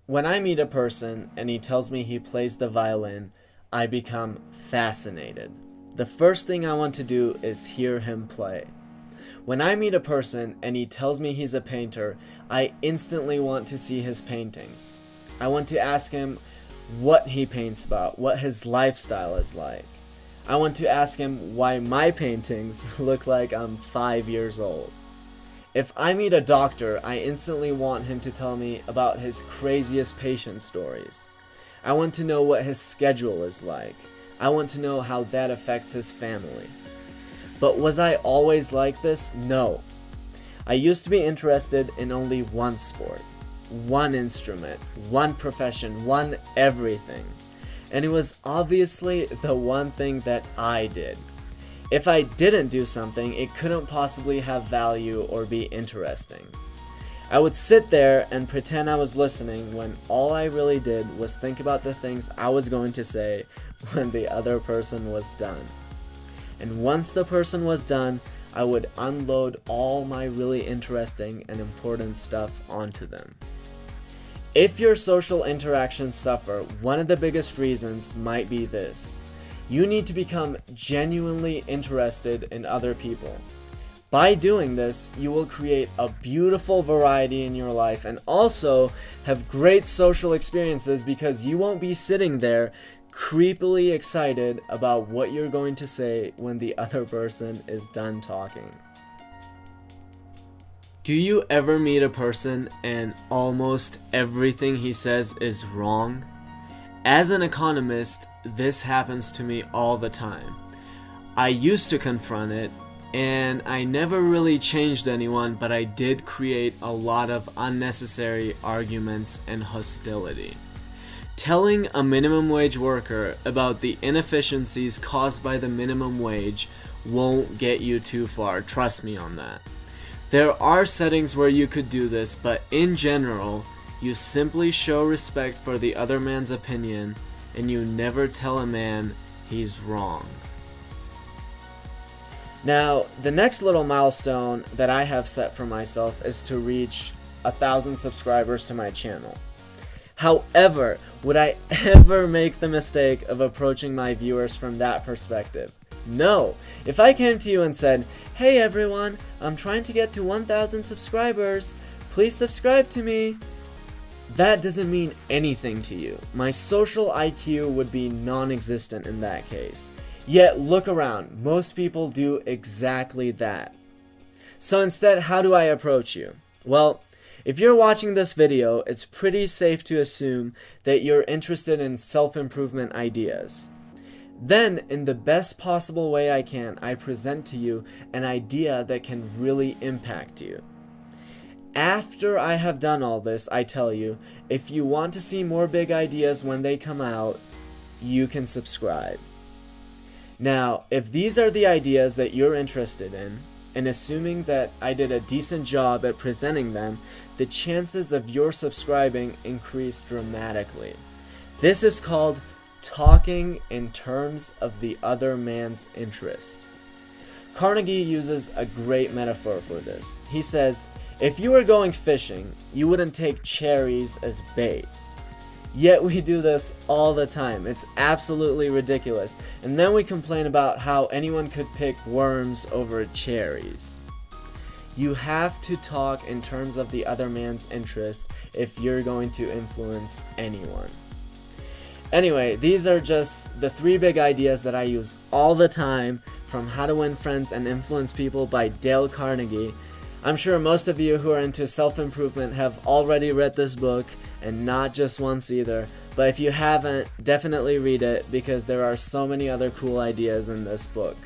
When I meet a person and he tells me he plays the violin, I become fascinated. The first thing I want to do is hear him play. When I meet a person and he tells me he's a painter, I instantly want to see his paintings. I want to ask him what he paints about, what his lifestyle is like. I want to ask him why my paintings look like I'm 5 years old. If I meet a doctor, I instantly want him to tell me about his craziest patient stories. I want to know what his schedule is like. I want to know how that affects his family. But was I always like this? No. I used to be interested in only one sport, one instrument, one profession, one everything. And it was obviously the one thing that I did. If I didn't do something, it couldn't possibly have value or be interesting. I would sit there and pretend I was listening when all I really did was think about the things I was going to say when the other person was done. And once the person was done, I would unload all my really interesting and important stuff onto them. If your social interactions suffer, one of the biggest reasons might be this. You need to become genuinely interested in other people. By doing this, you will create a beautiful variety in your life and also have great social experiences because you won't be sitting there creepily excited about what you're going to say when the other person is done talking. Do you ever meet a person and almost everything he says is wrong? As an economist, this happens to me all the time. I used to confront it, and I never really changed anyone, but I did create a lot of unnecessary arguments and hostility. Telling a minimum wage worker about the inefficiencies caused by the minimum wage won't get you too far, trust me on that. There are settings where you could do this, but in general, you simply show respect for the other man's opinion, and you never tell a man he's wrong. Now, the next little milestone that I have set for myself is to reach 1,000 subscribers to my channel. However, would I ever make the mistake of approaching my viewers from that perspective? No. If I came to you and said, "Hey everyone, I'm trying to get to 1,000 subscribers, please subscribe to me," that doesn't mean anything to you. My social IQ would be non-existent in that case. Yet look around, most people do exactly that. So instead, how do I approach you? Well, if you're watching this video, it's pretty safe to assume that you're interested in self-improvement ideas. Then, in the best possible way I can, I present to you an idea that can really impact you. After I have done all this, I tell you, if you want to see more big ideas when they come out, you can subscribe. Now, if these are the ideas that you're interested in, and assuming that I did a decent job at presenting them, the chances of your subscribing increase dramatically. This is called talking in terms of the other man's interest. Carnegie uses a great metaphor for this. He says, if you were going fishing, you wouldn't take cherries as bait. Yet we do this all the time. It's absolutely ridiculous. And then we complain about how anyone could pick worms over cherries. You have to talk in terms of the other man's interest if you're going to influence anyone. Anyway, these are just the 3 big ideas that I use all the time from How to Win Friends and Influence People by Dale Carnegie. I'm sure most of you who are into self-improvement have already read this book, and not just once either, but if you haven't, definitely read it because there are so many other cool ideas in this book.